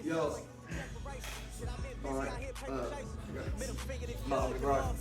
Yo. Alright. Molly Rock.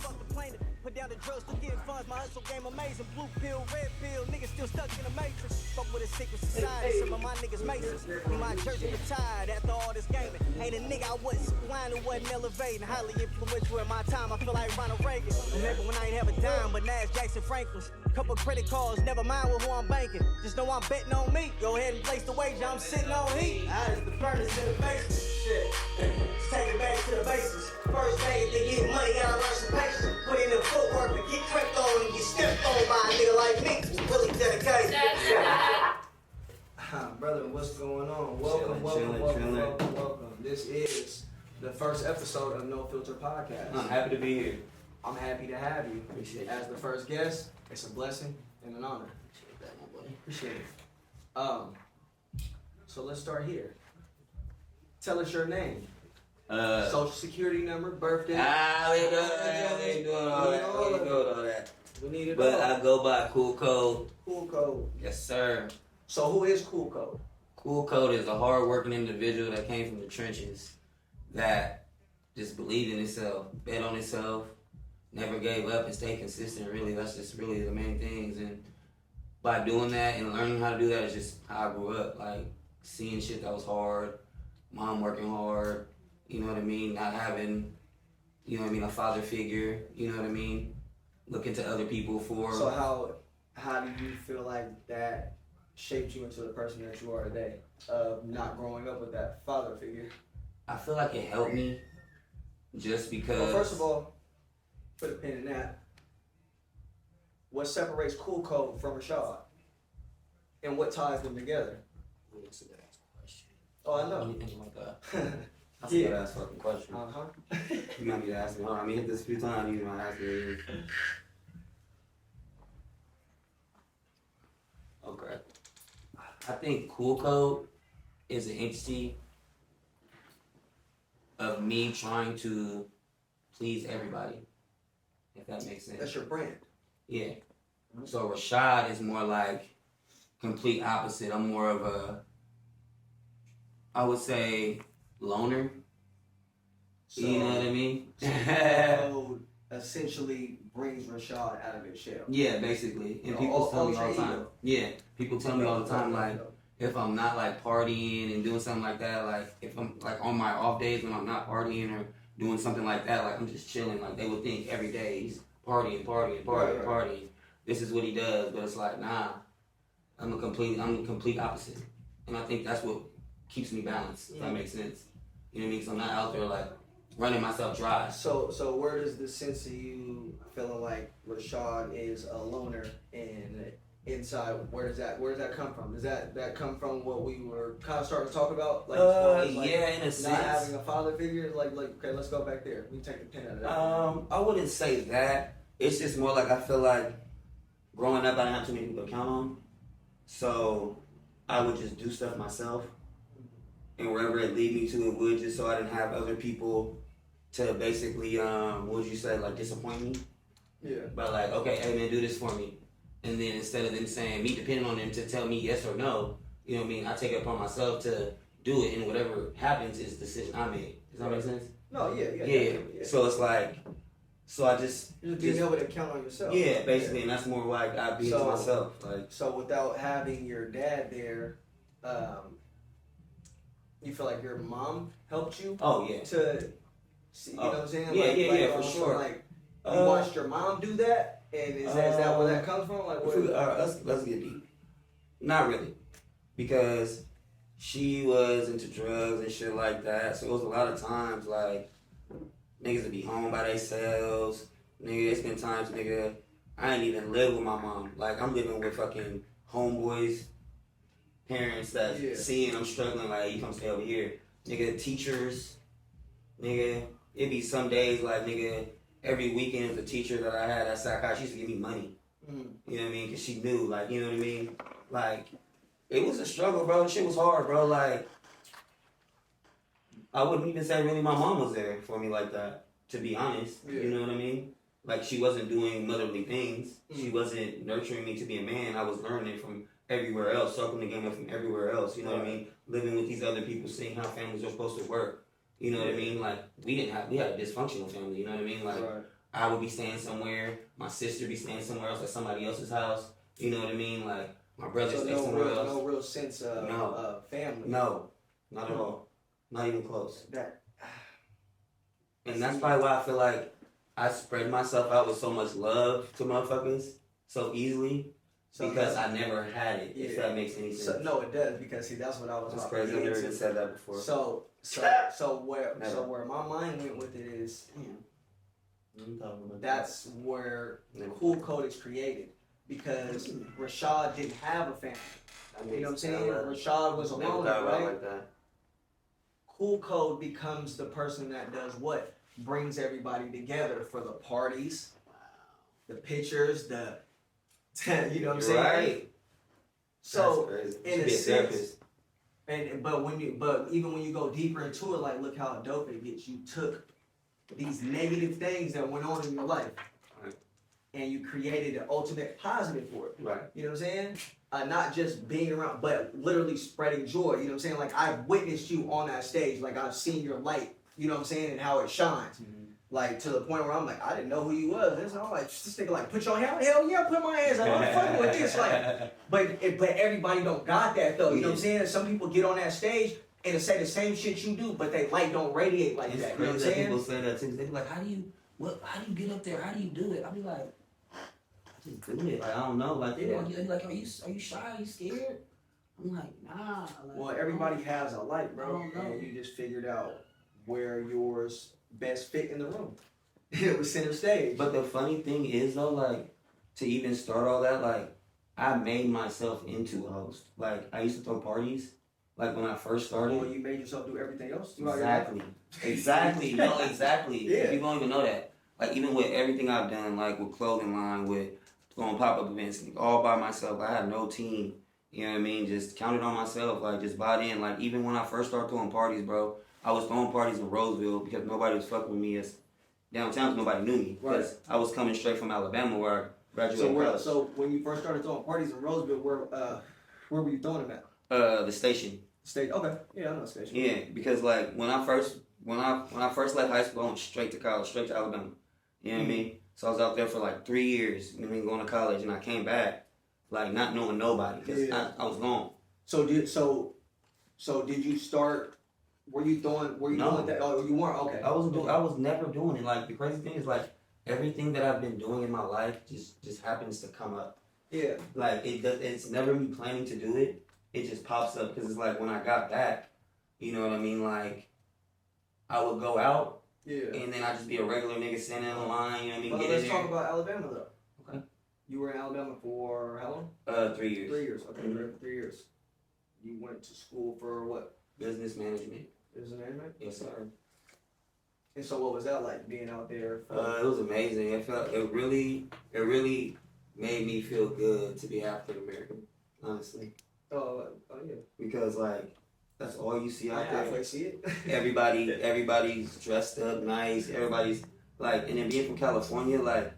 Put down the drugs to get funds. My hustle game amazing. Blue pill, red pill. Niggas still stuck in the matrix. Fuck with a secret society. Some of my niggas masons. Me my jersey retired after all this gaming. Ain't a nigga I wasn't supplying who wasn't elevating. Highly influential in my time. I feel like Ronald Reagan. Remember when I ain't have a dime, but now it's Jackson Franklin's. Couple credit cards, never mind with who I'm banking. Just know I'm betting on me. Go ahead and place the wager. I'm sitting on heat. I is the furnace in the basement. Shit. Let's take it back to the basics. First day to get money, gotta learn some patience. Put in the footwork and get tripped on and get stepped on by a nigga like me. Really dedicated. Brother, what's going on? Welcome. This is the first episode of No Filter Podcast. I'm happy to be here. I'm happy to have you. Appreciate it. As the first guest, it's a blessing and an honor. Appreciate that, my boy. Appreciate it. So let's start here. Tell us your name. Social security number, birthday. We ain't doing all that. We need it But all. I go by CoolCode. CoolCode. Yes, sir. So who is CoolCode? CoolCode is a hard-working individual that came from the trenches that just believed in himself, bet on himself, never gave up and stayed consistent. Really, that's just really the main things. And by doing that and learning how to do that is just how I grew up. Like seeing shit that was hard, mom working hard. You know what I mean? Not having, you know what I mean, a father figure. You know what I mean? Looking to other people for. So how do you feel like that shaped you into the person that you are today? Not growing up with that father figure. I feel like it helped me just because. Well, first of all, put a pin in that. What separates CoolCode from Rashad? And what ties them together? Oh, I know. Anything like that. That's a good ass fucking question. You might need to ask me. Hold on, let me hit this a few times. You might ask me. Okay. I think CoolCode is an entity of me trying to please everybody. If that makes sense. That's your brand. Yeah. So Rashad is more like complete opposite. I'm more of a, I would say, loner. So, you know what I mean? So CoolCode essentially brings Rashad out of his shell. Yeah, basically. And people tell me all the time. Yeah, people tell me all the time, like, if I'm not like partying and doing something like that, like if I'm like on my off days when I'm not partying or doing something like that, like I'm just chilling, like they would think every day he's partying. This is what he does, but it's like, nah, I'm the complete opposite. And I think that's what keeps me balanced, if that makes sense. You know what I mean? So I'm not out there like running myself dry. So where does the sense of you feeling like Rashad is a loner and inside, where does that come from? Does that come from what we were kind of starting to talk about? Like, as far as, like, yeah, in a sense. Not having a father figure? Like, okay, let's go back there. We take the pin out of that. I wouldn't say that. It's just more like I feel like growing up I didn't have too many people to count on. So I would just do stuff myself. And wherever it lead me to, it would, just so I didn't have other people to basically, what would you say, like disappoint me? Yeah. But like, okay, hey man, do this for me. And then instead of them saying, me depending on them to tell me yes or no, you know what I mean? I take it upon myself to do it, and whatever happens is the decision I made. Does that make sense? No, yeah. Yeah. So it's like, so I just being able to count on yourself. Yeah, basically, and that's more like I be to myself. Like, so without having your dad there, you feel like your mom helped you? Oh yeah. To see, you know what I'm saying? Yeah, for sure. Like you watched your mom do that, and is that where that comes from? Like, let's get deep. Not really, because she was into drugs and shit like that. So it was a lot of times like niggas would be home by themselves. Nigga, it's been times, nigga, I ain't even live with my mom. Like I'm living with fucking homeboys, parents that seeing I'm struggling, like, you come stay over here. Nigga, teachers, nigga, it be some days like, nigga, every weekend the teacher that I had at psychiatry, she used to give me money. You know what I mean? Because she knew, like, you know what I mean? Like, it was a struggle, bro. The shit was hard, bro. Like, I wouldn't even say really my mom was there for me like that, to be honest. You know what I mean? like she wasn't doing motherly things. She wasn't nurturing me to be a man. I was learning it from everywhere else, soaking the game up from everywhere else. You know what I mean? Living with these other people, seeing how families are supposed to work. You know what I mean? Like we had a dysfunctional family. You know what I mean? Like I would be staying somewhere, my sister be staying somewhere else at somebody else's house. You know what I mean? Like my brother stay somewhere else. No real sense of family. No, not at all. Not even close. That. And that's probably why I feel like I spread myself out with so much love to motherfuckers so easily because I never had it. If that makes any sense. So, no, it does because see that's what I was. That's crazy. I've never even said that before. So where my mind went with it is, that's where CoolCode is created because Rashad didn't have a family. You know what I'm saying? Rashad was alone, right? Like that. CoolCode becomes the person that does what? Brings everybody together for the parties, the pictures, you know what I'm saying? Right. So in a sense, but even when you go deeper into it, like look how dope it gets. You took these negative things that went on in your life, and you created an ultimate positive for it. Right. You know what I'm saying? Not just being around, but literally spreading joy. You know what I'm saying? Like I've witnessed you on that stage. Like I've seen your light. You know what I'm saying? And how it shines. Mm-hmm. Like to the point where I'm like, I didn't know who you was. And so I'm like, this nigga like, put your hand, hell yeah, put my hands up. I'm fucking with this. Like, but everybody don't got that though. You know what I'm saying? Some people get on that stage and they say the same shit you do, but they light don't radiate like it's that. You know what I'm saying? People say that too. They be like, how do you get up there? How do you do it? I be like, I just do it. Like I don't know. Like they be like, are you shy? Are you scared? I'm like, nah. Like, well, everybody has a light, bro. And you just figured out where yours best fit in the room. It was center stage. But the funny thing is though, like to even start all that, like I made myself into a host. Like I used to throw parties. Like when I first started. Well, you made yourself do everything else. Exactly. No, exactly. Yeah. People don't even know that. Like even with everything I've done, like with clothing line, with going pop-up events, like, all by myself. I had no team. You know what I mean? Just counted on myself. Like just bought in. Like even when I first started throwing parties, bro, I was throwing parties in Roseville because nobody was fucking with me as downtown. Nobody knew me because I was coming straight from Alabama where I graduated. So when you first started throwing parties in Roseville, where were you throwing them at? The station. State. Okay. Yeah, I know the station. Yeah, because like when I first left high school, I went straight to college, straight to Alabama. You know what I mean? So I was out there for like 3 years. You know what I mean? Going to college, and I came back like not knowing nobody because I was gone. So did you start? Were you doing that? Oh, you weren't. Okay. I was never doing it. Like the crazy thing is like everything that I've been doing in my life just happens to come up. Yeah. Like it's never me planning to do it. It just pops up because it's like when I got back, you know what I mean? Like I would go out, and then I'd just be a regular nigga standing in the line. You know what I mean? Well, let's talk about Alabama though. Okay. You were in Alabama for how long? 3 years. 3 years. Okay, Mm-hmm. 3 years. You went to school for what? Business management. Business management. Yes, sir. And so, what was that like being out there? It was amazing. It really made me feel good to be African American. Honestly. Oh yeah. Because like that's all you see out there. Halfway see it. Everybody's dressed up nice. Everybody's like, and then being from California, like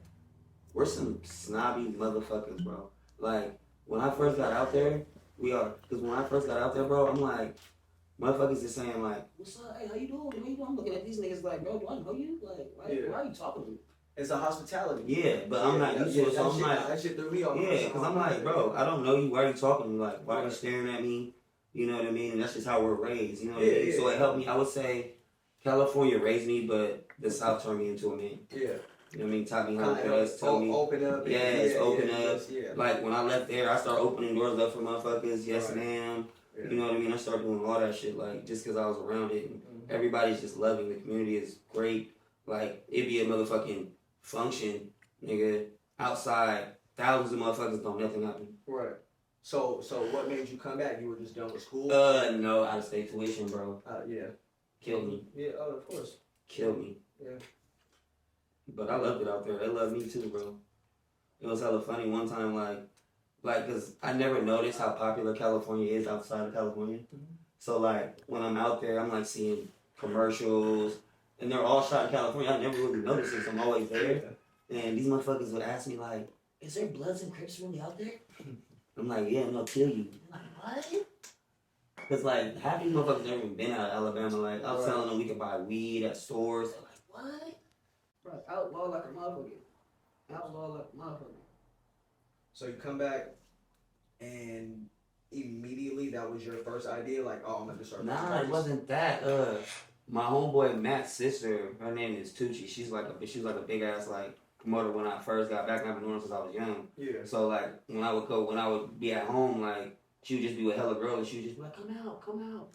we're some snobby motherfuckers, bro. Like when I first got out there, because when I first got out there, bro, I'm like, motherfuckers just saying like, what's up? Hey, how you doing? How you doing? I'm looking at these niggas like, bro, do I know you? Like, why are you talking to me? It's a hospitality. Yeah, but I'm not used to it, so I'm like, that shit threw me off. Yeah, because I'm like, bro, I don't know you. Why are you talking to me? Like, why are you staring at me? You know what I mean? And that's just how we're raised. You know what I mean? So it helped me. I would say California raised me, but the South turned me into a man. Yeah. You know what I mean? Taught me how to dress, told me. Open up. Open up. Yeah. Like, when I left there, I started opening doors up for motherfuckers. Yes, ma'am. Yeah. You know what I mean? I started doing all that shit, like, just because I was around it. And everybody's just loving. The community is great. Like, it'd be a motherfucking function, nigga. Outside, thousands of motherfuckers don't nothing happen. Right. So what made you come back? You were just done with school? No, out of state tuition, bro. Yeah. Killed me. Yeah, of course. Killed me. Yeah. But I loved it out there. They loved me too, bro. It was hella funny one time, like, cause I never noticed how popular California is outside of California. Mm-hmm. So like, when I'm out there, I'm like seeing commercials, and they're all shot in California. I never really noticed it, so I'm always there. And these motherfuckers would ask me like, "Is there Bloods and Crips really out there?" I'm like, "Yeah, and they'll kill you." I'm like, what? Cause like half these motherfuckers never even been out of Alabama. Like I was telling them we could buy weed at stores. They're like, what? Bro, outlaw like a motherfucker. Outlaw like a motherfucker. So you come back, and immediately that was your first idea, like, oh, I'm gonna start. Nah, it wasn't that. My homeboy Matt's sister, her name is Tucci. She was like a big ass like promoter when I first got back. I've been doing it since I was young. Yeah. So like when I would be at home, like she would just be with hella girls, and she would just be like, come out.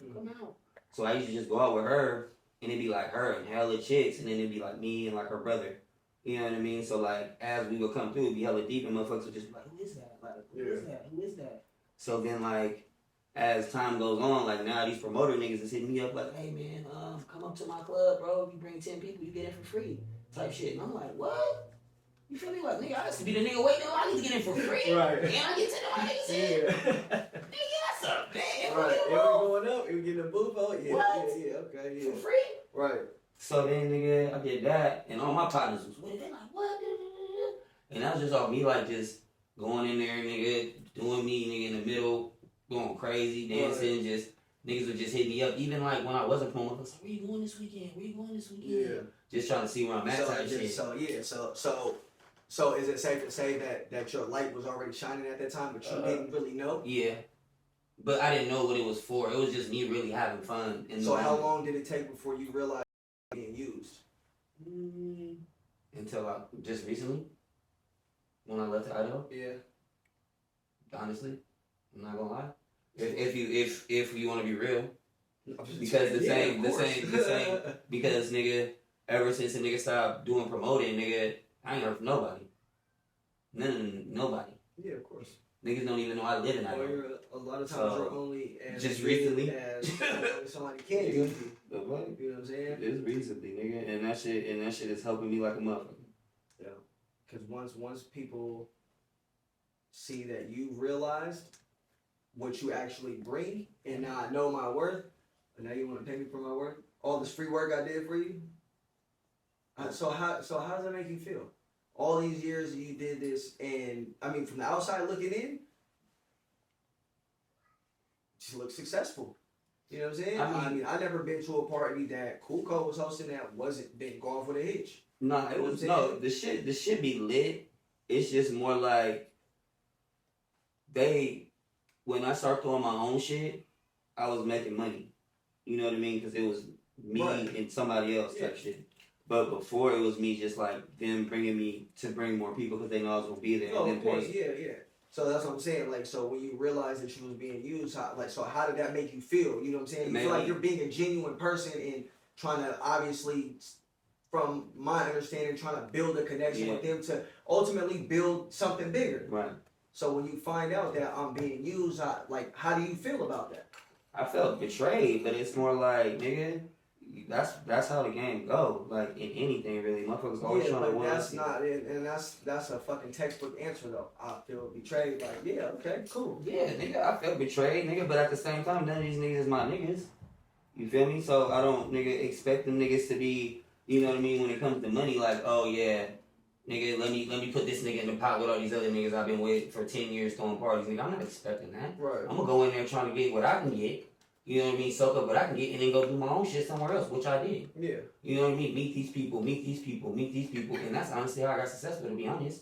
So I used to just go out with her, and it'd be like her and hella chicks, and then it'd be like me and like her brother. You know what I mean? So like as we would come through, it'd be hella deep, and motherfuckers would just be like, who is that? Like who is that? So then like as time goes on, like now these promoter niggas is hitting me up like, hey man, come up to my club, bro. If you bring 10 people, you get in for free, type shit. And I'm like, what? You feel me? Like, nigga, I used to be the nigga waiting. I need to get in for free. Right. And I get 10 of my niggas in. Yeah. Nigga, that's a bad. Right. If we going up, if we getting a booth out, yeah, What? yeah, okay, yeah. For free? Right. So then, nigga, I did that, and all my partners was with it. They like, what? And that was just off me, like, just going in there, nigga, doing me, nigga, in the middle, going crazy, dancing, just, niggas would just hit me up. Even, like, when I wasn't promoting, I was like, where you going this weekend? Yeah. Just trying to see where I'm at, type shit. So is it safe to say that your light was already shining at that time, but you didn't really know? Yeah. But I didn't know what it was for. It was just me really having fun. So how long did it take before you realized being used? Until just recently, when I left Idaho. Yeah. Honestly, I'm not gonna lie. If you want to be real, because the same, because nigga, ever since the nigga stopped doing promoting, nigga, I ain't heard from nobody. Nobody. Yeah, of course. Niggas don't even know I live in Idaho. A lot of times you're only as just good recently as somebody can use you. You know what I'm saying? Just recently, nigga, and that shit is helping me like a motherfucker. Yeah, because once people see that you realized what you actually bring, and now I know my worth, and now you want to pay me for my work, all this free work I did for you. So how does that make you feel? All these years you did this, and I mean, from the outside looking in, just look successful. You know what I'm saying? I mean, I never been to a party that CoolCode was hosting that wasn't been gone for the hitch. Nah, it was the shit be lit. It's just more like when I started doing my own shit, I was making money. You know what I mean? Because it was me and somebody else type shit. But before it was me just like them bringing me to bring more people because they know I was gonna be there. Oh, and of course, yeah. So that's what I'm saying. Like, so when you realized that you was being used, how did that make you feel? You know what I'm saying? You feel like you're being a genuine person and trying to obviously, from my understanding, trying to build a connection with them to ultimately build something bigger. Right. So when you find out that I'm being used, how do you feel about that? I felt betrayed, but it's more like, nigga, that's how the game go. Like in anything really, motherfuckers always trying to win. That's not it, and that's a fucking textbook answer though. I feel betrayed. Like, yeah, okay, cool. Yeah, nigga, I felt betrayed, nigga. But at the same time, none of these niggas is my niggas. You feel me? So I don't, nigga, expect them niggas to be, you know what I mean, when it comes to money. Like, oh yeah, nigga, let me put this nigga in the pot with all these other niggas I've been with for 10 years throwing parties. Nigga, I'm not expecting that. Right. I'm gonna go in there trying to get what I can get. You know what I mean? Soak up what I can get and then go do my own shit somewhere else, which I did. Yeah. You know what I mean? Meet these people. And that's honestly how I got successful, to be honest.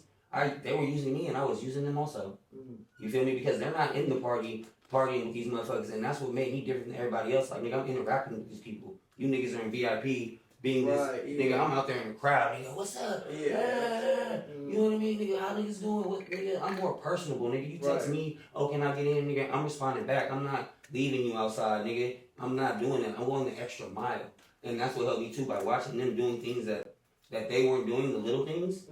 They were using me and I was using them also. Mm-hmm. You feel me? Because they're not in the partying with these motherfuckers. And that's what made me different than everybody else. Like, nigga, I'm interacting with these people. You niggas are in VIP. Being this, nigga, I'm out there in the crowd. Nigga, what's up? Yeah. You know what I mean? Nigga, how niggas doing? Nigga, I'm more personable, nigga. You text me, oh, can I get in? Nigga, I'm responding back. I'm not leaving you outside, nigga. I'm not doing that. I'm going the extra mile. And that's what helped me too, by watching them doing things that they weren't doing, the little things.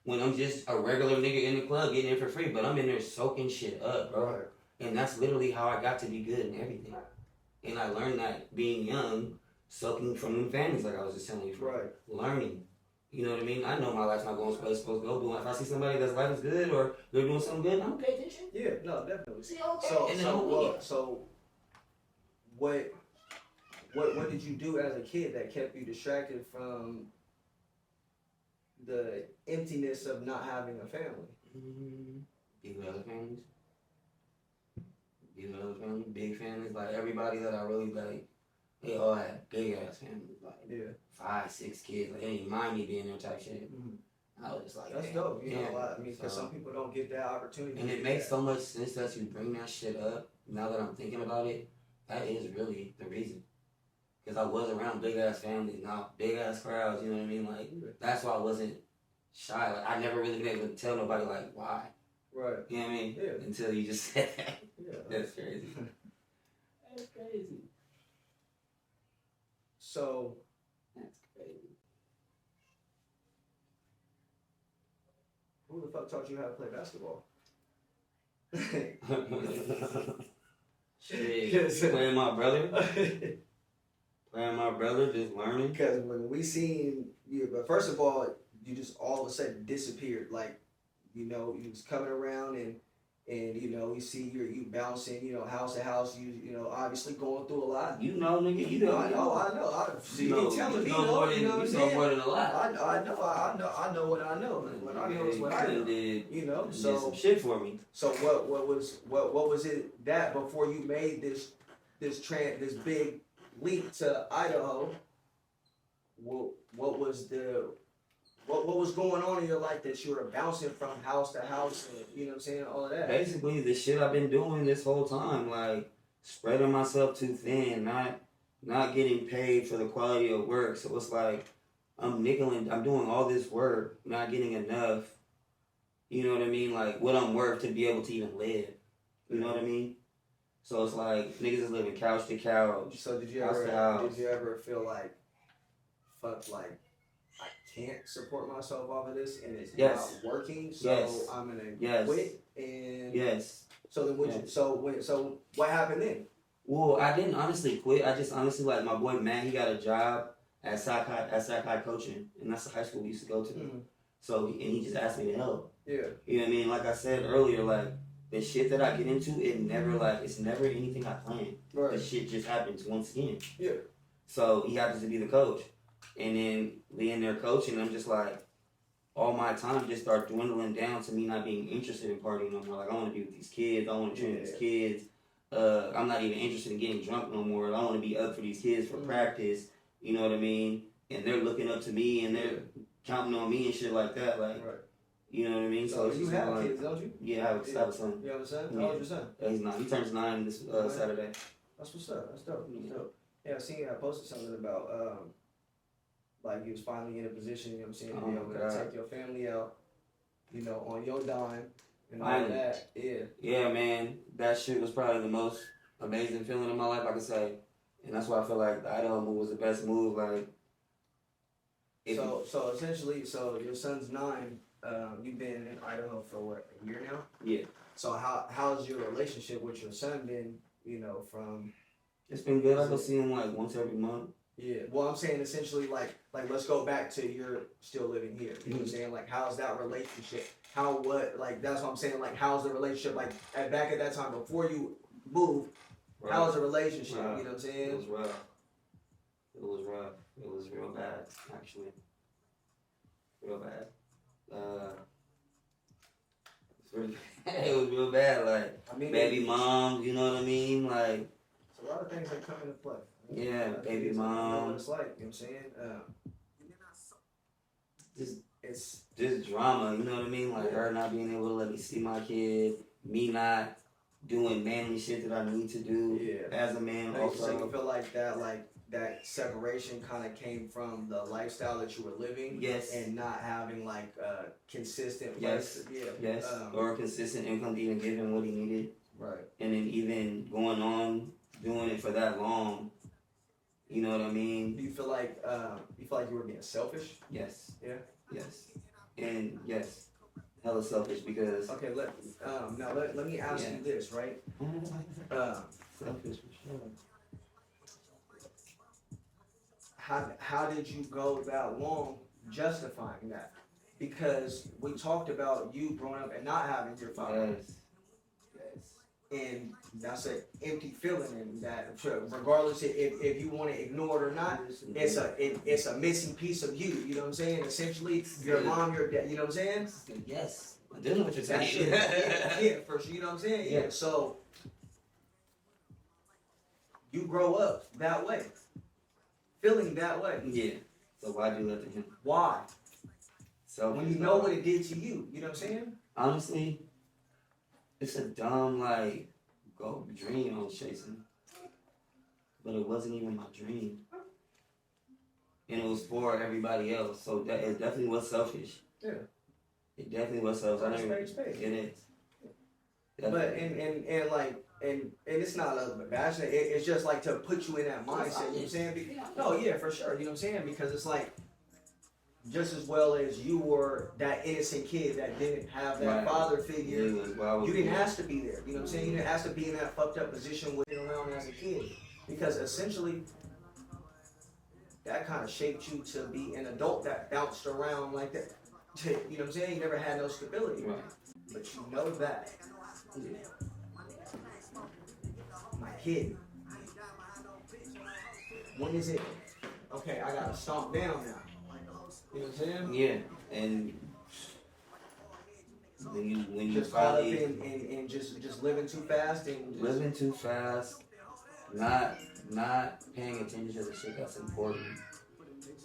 When I'm just a regular nigga in the club getting in for free, but I'm in there soaking shit up, bro. Right. And that's literally how I got to be good in everything. And I learned that being young, soaking from them families, like I was just telling you, learning. You know what I mean? I know my life's not going where it's supposed to go, but if I see somebody that's life is good or they're doing something good, I'm gonna pay attention. Yeah, no, definitely. See, okay. So what did you do as a kid that kept you distracted from the emptiness of not having a family. Be with other families. Be with other families. Big families. Like everybody that I really like, they all had big ass families. Like Yeah. 5, 6 kids. Like they didn't mind me being there type shit. I was just like, That's damn, dope. You know, yeah. I mean, because some people don't get that opportunity. And it makes so much sense that you bring that shit up. Now that I'm thinking about it, that is really the reason. Because I was around big ass families, not big ass crowds. You know what I mean? Like that's why I wasn't shy. Like I never really been able to tell nobody like why. Right. You know what I mean? Yeah. Until you just said that. Yeah. That's crazy. That's crazy. So. That's crazy. Who the fuck taught you how to play basketball? Shit. Playing my brother. Playing my brother, just learning. Because when we seen you, but first of all, you just all of a sudden disappeared. Like, you know, you was coming around and you know, we see you bouncing, you know, house to house. You know, obviously going through a lot. You know, nigga, you know. I know. You know, ain't telling me, you know more than, you know what I'm you saying? know more than a lot. I know what I know. And what I know is what I know. You know, Did so some shit for me. So what was it that before you made this big leap to Idaho? What was going on in your life that you were bouncing from house to house and, you know what I'm saying, all of that? Basically, the shit I've been doing this whole time, like spreading myself too thin, not getting paid for the quality of work. So it's like I'm doing all this work, not getting enough. You know what I mean? Like what I'm worth to be able to even live. You know what I mean? So it's like niggas is living couch to couch. So did you house to house. ever feel like, fuck, like I can't support myself off of this and it's not working, so I'm gonna quit? And so then so what happened then? Well, I didn't honestly quit. I just honestly, like, my boy Matt, he got a job at Sakai coaching, and that's the high school we used to go to. So, and he just asked me to help. Yeah. You know what I mean? Like I said earlier, like, the shit that I get into, it's never anything I planned. Right. The shit just happens once again. Yeah. So, he happens to be the coach. And then, being there coaching, I'm just like, all my time just start dwindling down to me not being interested in partying no more. Like, I want to be with these kids. I want to train these kids. I'm not even interested in getting drunk no more. I want to be up for these kids for practice. You know what I mean? And they're looking up to me and they're counting on me and shit like that. Like, you know what I mean? So you have like, kids, don't you? Yeah, I have a son. You have a son? How old is your son? He's 9. He turns 9 this Saturday. That's what's up. That's dope. That's dope. Yeah, I seen I posted something about like you was finally in a position, you know what I'm saying, to be able to take your family out, you know, on your dime and all that. Yeah. Yeah, man. That shit was probably the most amazing feeling in my life, I could say. And that's why I feel like the Idaho move was the best move. Like, so essentially, so your son's 9. You've been in Idaho for what, a year now? Yeah. So how's your relationship with your son been? You know, from it's been good. I go see him like once every month. Yeah. Well, I'm saying essentially like let's go back to you're still living here. You know what I'm saying? Like, how's that relationship? That's what I'm saying. Like, how's the relationship? Like, back at that time before you moved, how's the relationship? You know what I'm saying? It was rough. It was rough. It was real bad, actually. Real bad. It was real bad. Like, I mean, baby mom, you know what I mean? Like, it's a lot of things that come into play. Yeah, baby mom. You know what it's like, you know what I'm saying? It's just drama, you know what I mean? Like, her not being able to let me see my kid, me not doing manly shit that I need to do as a man. Also, so you feel like that separation kind of came from the lifestyle that you were living, yes, and not having like a consistent, or a consistent income to even give him what he needed, right? And then even going on doing it for that long, you know what I mean? Do you feel like you were being selfish? Yes. Yeah. Yes. And yes, hella selfish because. Okay. Let me ask you this, right? Selfish for sure. How did you go that long justifying that? Because we talked about you growing up and not having your father. Yes. and that's an empty feeling, and that regardless if you want to ignore it or not, it's a missing piece of you. You know what I'm saying? Essentially, your mom, your dad. You know what I'm saying? Yes, I do know what you're That saying. shit. Yeah, for sure. You know what I'm saying? Yeah. So you grow up that way, feeling that way. Yeah. So why'd you let him? Why? So When you know what it did to you, you know what I'm saying? honestly, it's a dumb dream I was chasing, but it wasn't even my dream, and it was for everybody else. So that it definitely was selfish. Yeah. It definitely was selfish. I never. Space. It is. But and it's not a bad thing. It's just like to put you in that mindset. You know what I'm saying? No, yeah, for sure. You know what I'm saying? Because it's like just as well as you were that innocent kid that didn't have that father figure. You didn't ask to be there. You know what I'm saying? You didn't ask to be in that fucked up position with it around as a kid. Because essentially that kind of shaped you to be an adult that bounced around like that. You know what I'm saying? You never had no stability. Right. But you know that. My kid. When is it? Okay, I gotta stomp down now. You know what I'm saying? Yeah, and when you Just caught up finally and just living too fast and just, living too fast, not paying attention to the shit that's important.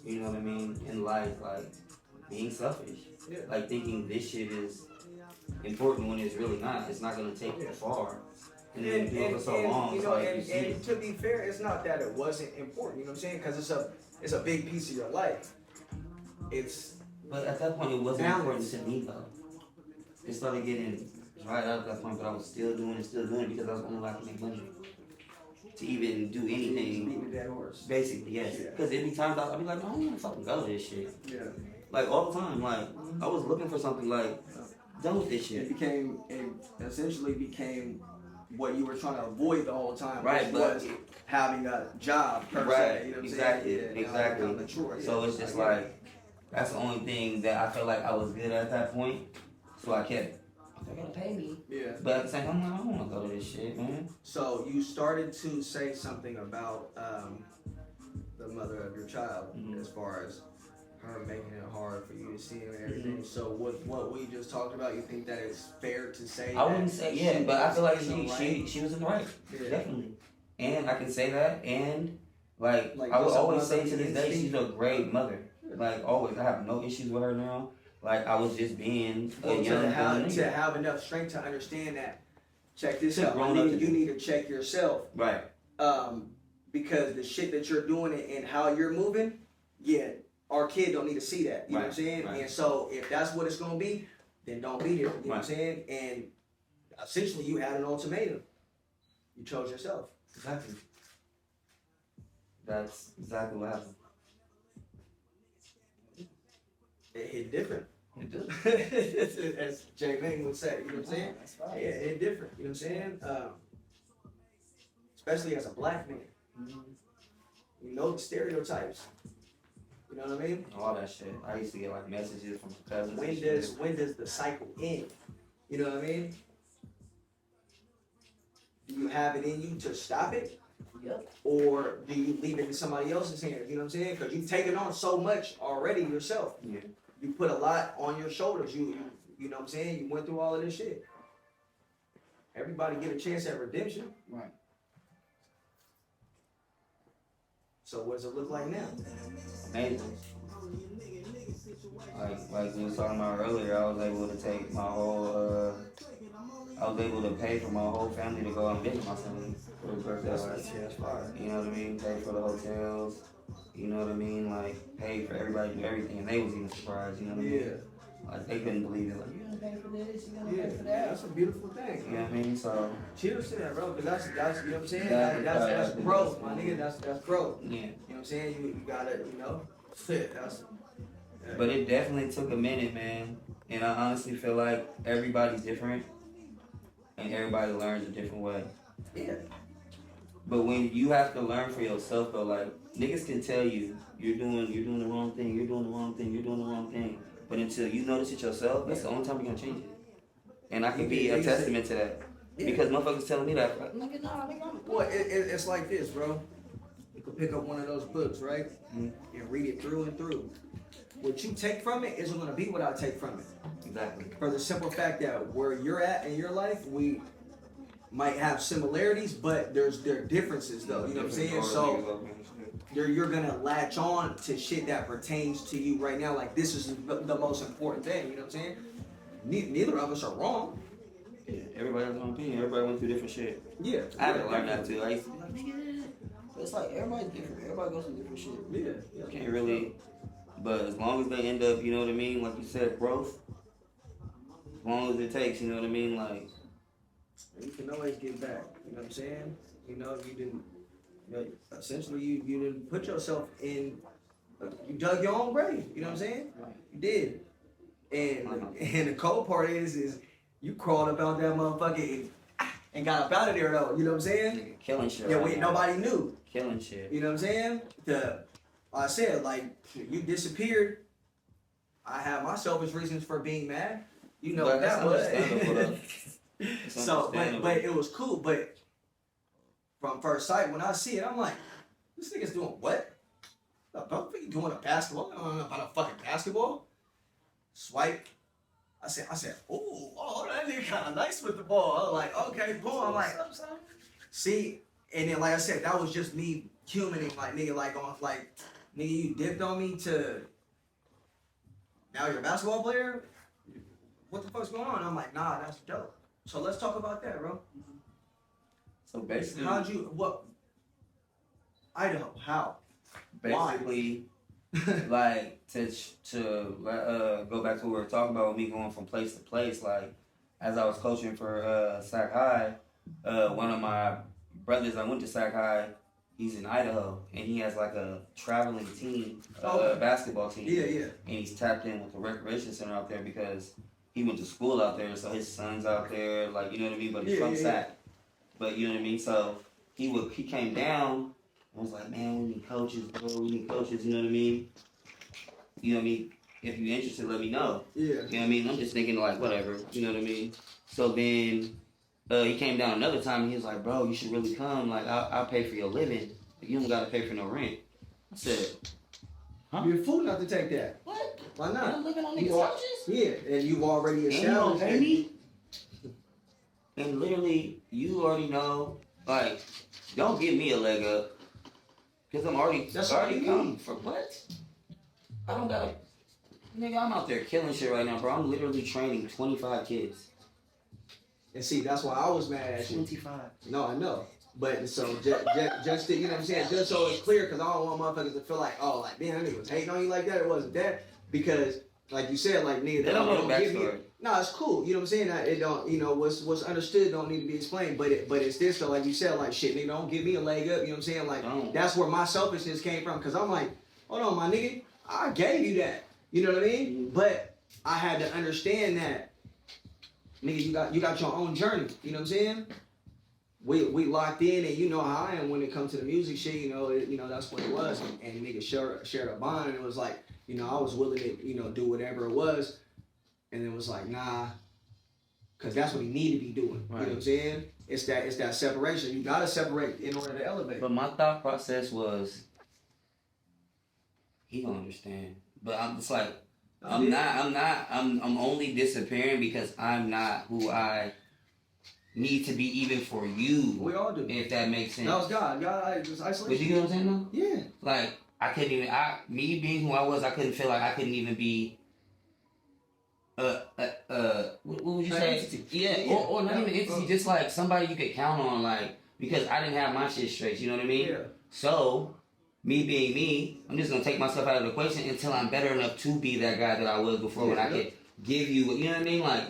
You know what I mean? In life, like being selfish, like thinking this shit is important when it's really not. It's not gonna take you far. And then you do it for so long, you so know, like you and see it. to be fair, it's not that it wasn't important. You know what I'm saying? Because it's a big piece of your life. But at that point, it wasn't balance. important to me though. It started getting dried out at that point, but I was still doing it because I was only allowed to make money to even do anything. Beating a dead horse. Basically, yes. Because every time I'd be like, no, I don't want to fucking go to this shit. Yeah. Like all the time, like I was looking for something like done with this shit. It essentially became what you were trying to avoid the whole time. Right, which but was having a job per right, se. You know what I'm exactly, saying? exactly. Mature, So it's just like that's the only thing that I felt like I was good at that point. So I kept. They're gonna pay me. Yeah. But at the same time, I'm like, I don't want to go to this shit, man. So you started to say something about the mother of your child, as far as her making it hard for you to see him and everything. So what we just talked about, you think that it's fair to say? I wouldn't say but I feel like she was in the right, Yeah. definitely. And I can say that, and like I would just a always say motherly to this day, instinct. she's a great mother. Like always, I have no issues with her now. Like I was just being a Well, young to have enough strength to understand that. Check this To out. grown up to You do. need to check yourself. Right. Because the shit that you're doing and how you're moving, our kid don't need to see that. You know what I'm saying? Right. And so if that's what it's gonna be, then don't be there. You know what I'm saying? And essentially you had an ultimatum. You chose yourself. Exactly. That's exactly what happened. It hit different. It does. As Jay Ming would say, you know what I'm saying? That's right. Yeah, it different. You know what I'm saying? Especially as a black man. You know the stereotypes. You know what I mean? All that shit. I used to get like messages from my cousins. and shit. When does the cycle end? You know what I mean? Do you have it in you to stop it? Yep. Or do you leave it in somebody else's hands? You know what I'm saying? Because you've taken on so much already yourself. Yeah. You put a lot on your shoulders. You know what I'm saying? You went through all of this shit. Everybody get a chance at redemption. Right. So what does it look like now? Amazing. Like we was talking about earlier, I was able to take my whole I was able to pay for my whole family to go and visit my son for his birthday. That's fire. You know what I mean? Pay for the hotels. You know what I mean? Like pay for everybody to do everything, and they was even surprised. You know what I mean? Yeah. Like they couldn't believe it. Like you gonna pay for this? You gonna pay for that? That's a beautiful thing. You know what I mean? So Cheers to that, bro. Because that's you know what I'm saying. That's That's growth, my nigga. That's growth. yeah. You know what I'm saying? You gotta that's. But it definitely took a minute, man. And I honestly feel like everybody's different, and everybody learns a different way. Yeah. But when you have to learn for yourself, though, like niggas can tell you you're doing the wrong thing, you're doing the wrong thing, you're doing the wrong thing. But until you notice it yourself, that's the only time you're gonna change it. And I can be a testament to that. Because motherfuckers telling me that. Like, nigga, nah, nigga, I'm Well, it's like this, bro. You can pick up one of those books, right? And read it through and through. What you take from it isn't going to be what I take from it. Exactly. For the simple fact that where you're at in your life, we might have similarities, but there are differences, though. You know what I'm saying? So you're going to latch on to shit that pertains to you right now. Like, this is the most important thing. You know what I'm saying? Neither of us are wrong. Yeah, everybody has their own opinion. Everybody went through different shit. Yeah. I had to learn that too. I used to be like, nigga, it's like everybody's different. Everybody goes through different shit. Yeah. You can't really, but as long as they end up, you know what I mean, like you said, growth, as long as it takes, you know what I mean, like. You can always get back, you know what I'm saying? You know, you didn't, essentially you didn't put yourself in, you dug your own grave, you know what I'm saying? Right. You did. And the cold part is you crawled up out that motherfucker and got up out of there though, you know what I'm saying? Nigga, killing shit. Yeah, right now. nobody knew. Killing shit. You know what I'm saying? I said, like, you disappeared. I have my selfish reasons for being mad. You know But that was. It's So, understandable. but it was cool. But from first sight, when I see it, I'm like, this nigga's doing what? Don't think doing a basketball. I don't know about a fucking basketball. Swipe. I said, oh, that nigga kind of nice with the ball. I was like, okay, boom. I'm like, see, and then like I said, that was just me humaning, like nigga, like on, like nigga, you dipped on me to. Now you're a basketball player. What the fuck's going on? I'm like, nah, that's dope. So let's talk about that, bro. So basically, Idaho, how? basically, like to go back to what we were talking about with me going from place to place. Like as I was coaching for Sac High, one of my brothers I went to Sac High, he's in Idaho and he has like a traveling team, basketball team. Yeah. And he's tapped in with the recreation center out there because he went to school out there, so his son's out there, like, you know what I mean? But he's from Sac. But you know what I mean? So he came down and was like, man, we need coaches, bro. We need coaches, you know what I mean? You know what I mean? If you're interested, let me know. Yeah. You know what I mean? I'm just thinking like, whatever, you know what I mean? So then he came down another time and he was like, bro, you should really come. Like, I'll pay for your living. You don't got to pay for no rent. I said, huh? You're a fool not to take that. What? Why not? I'm living on these couches? Yeah, and you've already And you don't established pay me? And literally, you already know, like, don't give me a leg up. Because I'm already, That's already all you come. need. For what? I don't gotta, nigga, I'm out there killing shit right now, bro. I'm literally training 25 kids. And see, that's why I was mad at you. 25. No, I know. But so just to, you know what I'm saying, just so it's clear, because I don't want motherfuckers to feel like, oh, like, damn, that nigga was hating on you like that. It wasn't that. Because, like you said, like, nigga, They don't know the give you. backstory. No, it's cool. You know what I'm saying? It don't, you know, what's understood don't need to be explained. But it's this, so like you said, like, shit, nigga, don't give me a leg up. You know what I'm saying? Like, Don't. that's where my selfishness came from. Because I'm like, hold on, my nigga, I gave you that. You know what I mean? Mm-hmm. But I had to understand that, nigga, you got your own journey. You know what I'm saying? We locked in, and you know how I am when it comes to the music shit. You know that's what it was, and niggas shared a bond, and it was like, you know, I was willing to, you know, do whatever it was, and it was like, nah, cause that's what he need to be doing. Right. You know what I'm saying? It's that separation. You gotta separate in order to elevate. But my thought process was, he don't understand. But I'm just like, I'm only disappearing because I'm not who I need to be even for you. We all do. If that makes sense. That was God. God just isolation. But you get what I'm saying though? Yeah. Like, I couldn't even, me being who I was, I couldn't feel like I couldn't even be, what would you say? Entity. Yeah, or not even entity, just like somebody you could count on, like, because I didn't have my shit straight, you know what I mean? Yeah. So, me being me, I'm just gonna take myself out of the equation until I'm better enough to be that guy that I was before when I could give you, you know what I mean? Like,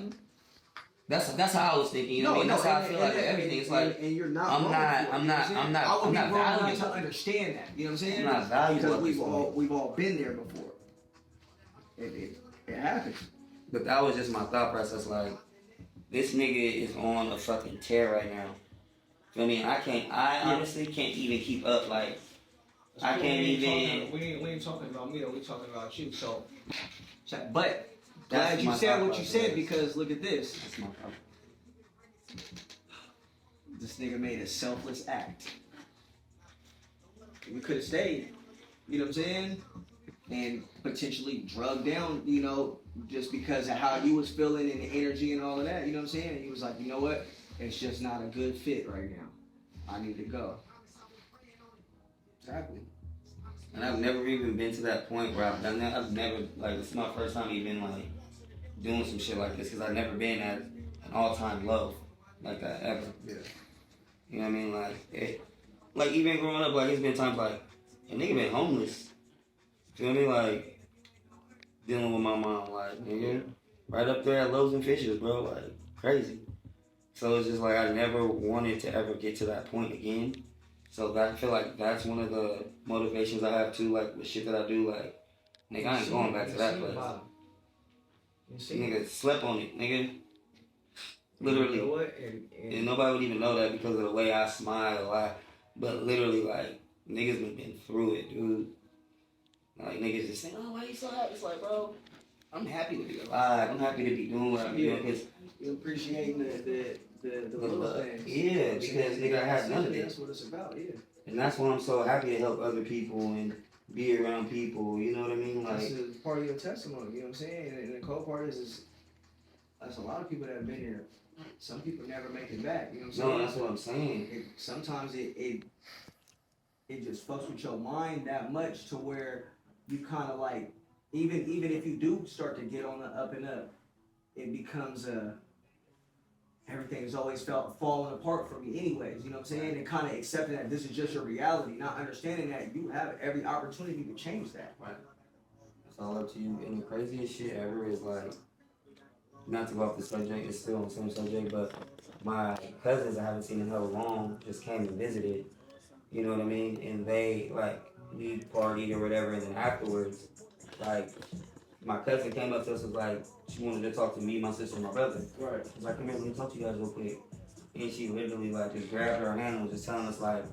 that's how I was thinking, you know what I mean? That's how I feel like everything. It's like, and you're not. I'm wrong not- for it, I'm you know not- what saying? I'm not- I would I'm be not wrong not valuable. to understand that. You know what I'm saying? I'm not valuable Because at we've all been there before. It happens. But that was just my thought process. Like, this nigga is on a fucking tear right now. You know what I mean? I honestly can't even keep up. Like, I can't even. We ain't talking about me though. We talking about you. So, but That's glad you my said thought what you process. said, because look at this. That's my thought. This nigga made a selfless act. We could have stayed, you know what I'm saying? And potentially drugged down, you know, just because of how you was feeling and the energy and all of that, you know what I'm saying? And he was like, you know what? It's just not a good fit right now. I need to go. Exactly. And I've never even been to that point where I've done that. I've never, like, it's my first time even, like, doing some shit like this, because I've never been at an all-time low like that, ever. Yeah. You know what I mean? Like, even growing up, like, it's been times, like, a nigga been homeless. You know what I mean? Like, dealing with my mom, like, nigga, right up there at Loaves and Fishes, bro, like, crazy. So it's just like, I never wanted to ever get to that point again. So that, I feel like that's one of the motivations I have too, like, the shit that I do, like, nigga, I ain't going back to that place. Nigga, slept on it, nigga. Literally. You know what? And nobody would even know that because of the way I smile, but literally, like, niggas been through it, dude. Like, niggas just saying, oh, why you so happy? It's like, bro, I'm happy to be alive. I'm happy to be doing what I'm doing. Cause you appreciating the little things. Yeah, because, nigga, I had none of it. That's what it's about, yeah. And that's why I'm so happy to help other people and be around people, you know what I mean? Like, that's a part of your testimony, you know what I'm saying? And the cool part is that's a lot of people that have been here. Some people never make it back, you know what I'm saying? no, that's what I'm saying. Sometimes it just fucks with your mind that much to where you kind of like, even if you do start to get on the up and up, it becomes everything's always falling apart for me anyways, you know what I'm saying? And kind of accepting that this is just your reality, not understanding that you have every opportunity to change that. Right. It's all up to you. And the craziest shit ever is, like, not to go off the subject, it's still on the same subject, but my cousins I haven't seen in hell long just came and visited, you know what I mean? And they, like, we partied or whatever, and then afterwards, like, my cousin came up to us and was like, she wanted to talk to me, my sister, and my brother. Right. I was like, come here, let me talk to you guys real quick. And she literally, like, just grabbed her hand and was just telling us, like,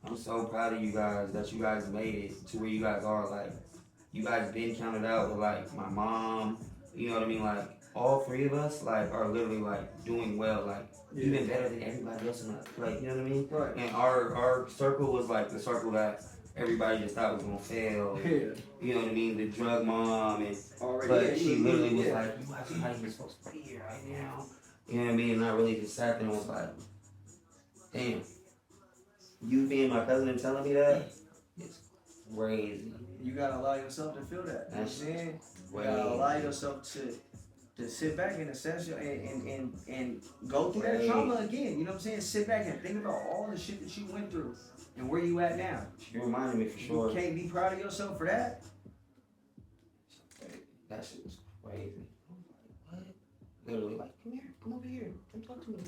I'm so proud of you guys that you guys made it to where you guys are. Like, you guys been counted out with, like, my mom, you know what I mean? Like, all three of us, like, are literally, like, doing well, like, even better than everybody else in the, like, you know what I mean? Right. And our circle was, like, the circle that everybody just thought was gonna fail. Yeah. You know what I mean? The drug mom, and Already, but she literally was yeah. like, you guys are not even supposed to be here right now. You know what I mean? And I really just sat there and was like, damn, you being my cousin and telling me that, it's crazy. You gotta allow yourself to feel that. You know what I'm saying? You gotta Crazy. allow yourself to sit back and assess your and go through that trauma again. You know what I'm saying? Sit back and think about all the shit that you went through and where you at now. You reminded me for sure. You can't be proud of yourself for that. That shit was crazy. What? Literally, like, come here, come over here, come talk to me.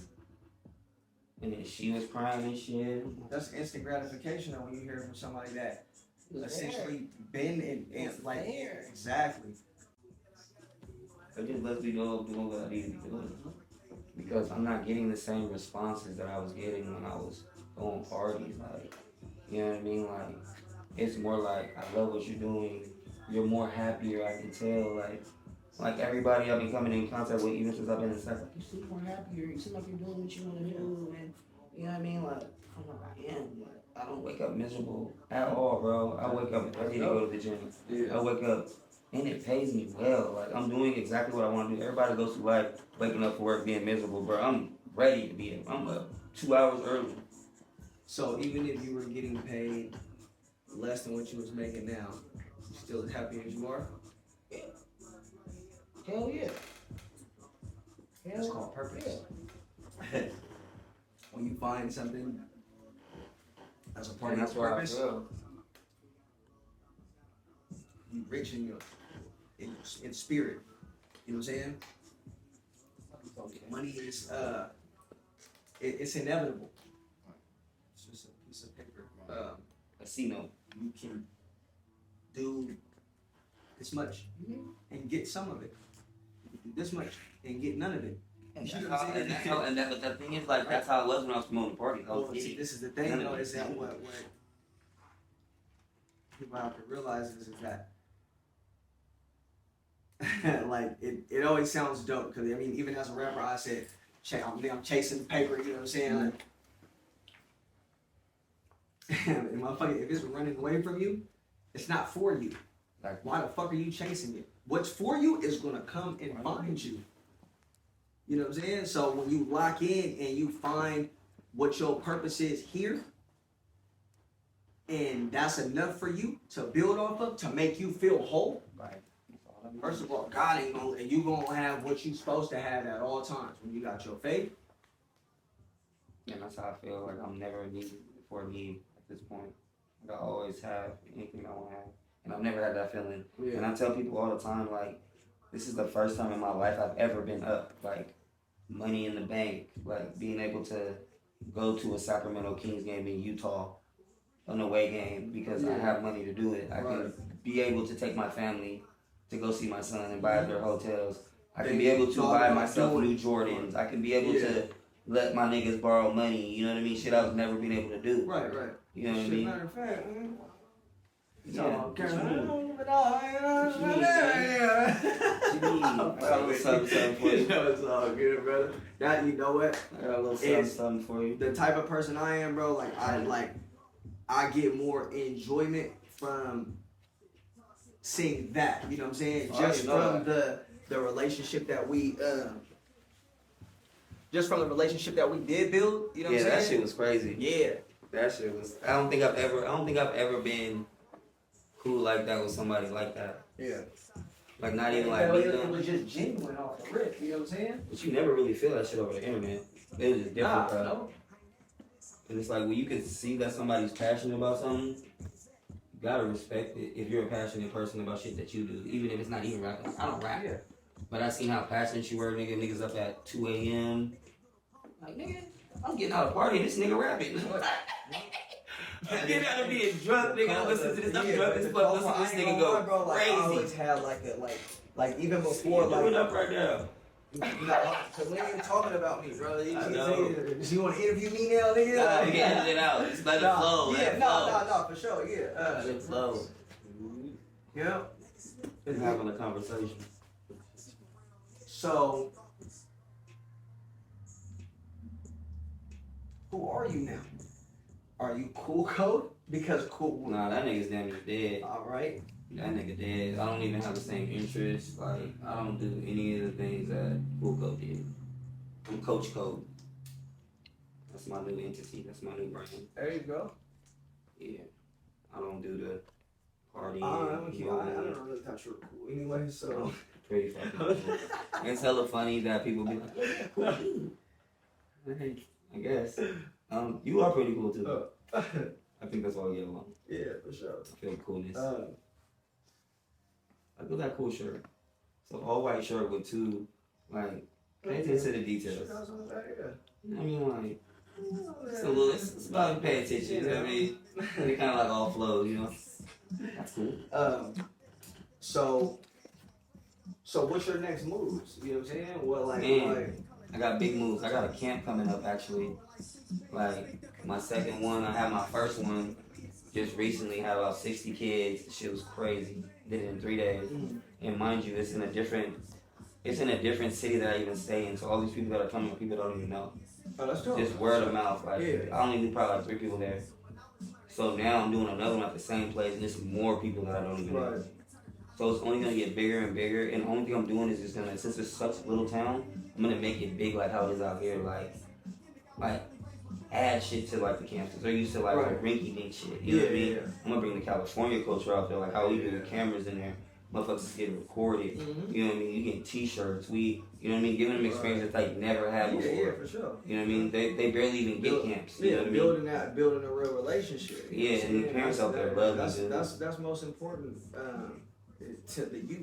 And then she was crying and shit. That's instant gratification though when you hear from somebody that It was essentially been in like there. exactly. It just lets me know I'm doing what I need to be doing. Because I'm not getting the same responses that I was getting when I was going parties. Like, you know what I mean? Like, it's more like, I love what you're doing. You're more happier, I can tell. Like everybody I've been coming in contact with, even since I've been in sex, like, you seem more happier. You seem like you're doing what you want to do. And, you know what I mean? Like, I'm like, I am. Like, I don't wake up miserable at all, bro. I wake up ready to go to the gym. Yeah. I wake up and it pays me well. Like, I'm doing exactly what I want to do. Everybody goes through life waking up for work being miserable, bro. I'm ready to be there. I'm up 2 hours early. So even if you were getting paid less than what you was making now, you still as happy as you are? Yeah. Hell yeah. That's called purpose. When you find something as a part And of that's your where I purpose, feel. you rich in your in spirit. You know what I'm saying? Money is it's inevitable. It's just a piece of paper. Casino. You can do this much and get some of it. You can do this much and get none of it. And You know what I'm saying? but the thing is, like, that's how it was when I was promoting parties. I was Well, see, getting this is the thing, none though, of it. is that what people have to realize is that like it always sounds dope because I mean even as a rapper I said I'm chasing paper, you know what I'm saying? Like, and motherfucker, if it's running away from you, it's not for you. Like, why the fuck are you chasing it? What's for you is gonna come and find you. You know what I'm saying? So when you lock in and you find what your purpose is here, and that's enough for you to build off of, to make you feel whole. Right. First of all, God ain't gonna, and you gonna have what you supposed to have at all times. When you got your faith. And that's how I feel. Like I'm never needed for a need at this point. Like I always have anything I want to have, and I've never had that feeling. Yeah. And I tell people all the time, like, this is the first time in my life I've ever been up, like, money in the bank, like being able to go to a Sacramento Kings game in Utah, an away game, because I have money to do it. I can be able to take my family to go see my son and buy their hotels. I can be able to buy myself new Jordans. I can be able to let my niggas borrow money. You know what I mean? Shit I was never been able to do. Right. You know what I mean? Matter of fact, man. Yeah. What you something for you. know, it's all good, brother. Now, you know what? I got a little something for you. The type of person I am, bro, I get more enjoyment from seeing that. You know what I'm saying? Just from the relationship that we just from the relationship that we did build. You know what I'm saying? Yeah, that shit was crazy. Yeah. That shit was. I don't think I've ever been cool like that with somebody like that. Yeah. Like not even like it was just genuine off the rip. You know what I'm saying? But you never really feel that shit over the internet. It was just different, bro. No. And it's like when you can see that somebody's passionate about something, you gotta respect it. If you're a passionate person about shit that you do, even if it's not even rap. I don't rap. Yeah. But I seen how passionate you were, nigga. Niggas up at 2 a.m. Like, nigga, I'm getting out of party. This nigga rapping. I'm getting out of being drunk, nigga. I'm listening to this. I'm drunk as fuck. Listen to this nigga go crazy. I always had like even before doing up right now. Cause we ain't talking about me, bro. You I want to interview me now, nigga? Nah, you can edit it out. Just let it flow. Yeah, no, for sure, yeah. Let it flow. Yeah. We're having a conversation. So, who are you now? Are you CoolCode? Because cool. Nah, that nigga's damn near dead. All right. That nigga dead. I don't even have the same interests. Like, I don't do any of the things that CoolCode did. I'm Coach Code. That's my new entity. That's my new brand. There you go. Yeah. I don't do the party. I don't really thought you were cool anyway, so. Pretty fucking cool. It's hella funny that people be like, who are you? I guess. You are pretty cool too. I think that's why we get along. Yeah, for sure. I feel the coolness. I do that cool shirt. So all white shirt with two, like, pay attention to the details. You know what I mean? Like, it's about pay attention, you know what I mean? They kind of like all flow, you know? That's cool. So what's your next moves? You know what I'm saying? What Man, I got big moves. I got a camp coming up actually. Like my second one, I had my first one just recently. Had about 60 kids. The shit was crazy. Did it in 3 days. And mind you, it's in a different city that I even stay in. So all these people that are coming, people don't even know. Oh, that's dope. Just word of mouth. Like I only knew probably like 3 people there. So now I'm doing another one at the same place, and there's more people that I don't even know. So it's only gonna get bigger and bigger. And the only thing I'm doing is just gonna, since it's such a little town, I'm gonna make it big like how it is out here. Like add shit to like the campuses. They're used to like rinky dink shit. You know what I mean? I'm gonna bring the California culture out there, like how we do the cameras in there. Motherfuckers get recorded. You know what I mean? You get T-shirts. You know what I mean? Giving them experiences that they never had before. Yeah, for sure. You know what I mean? They barely even get camps. You know what I mean? Building a real relationship. Yeah, and the parents out there love you. That's most important to the youth. You know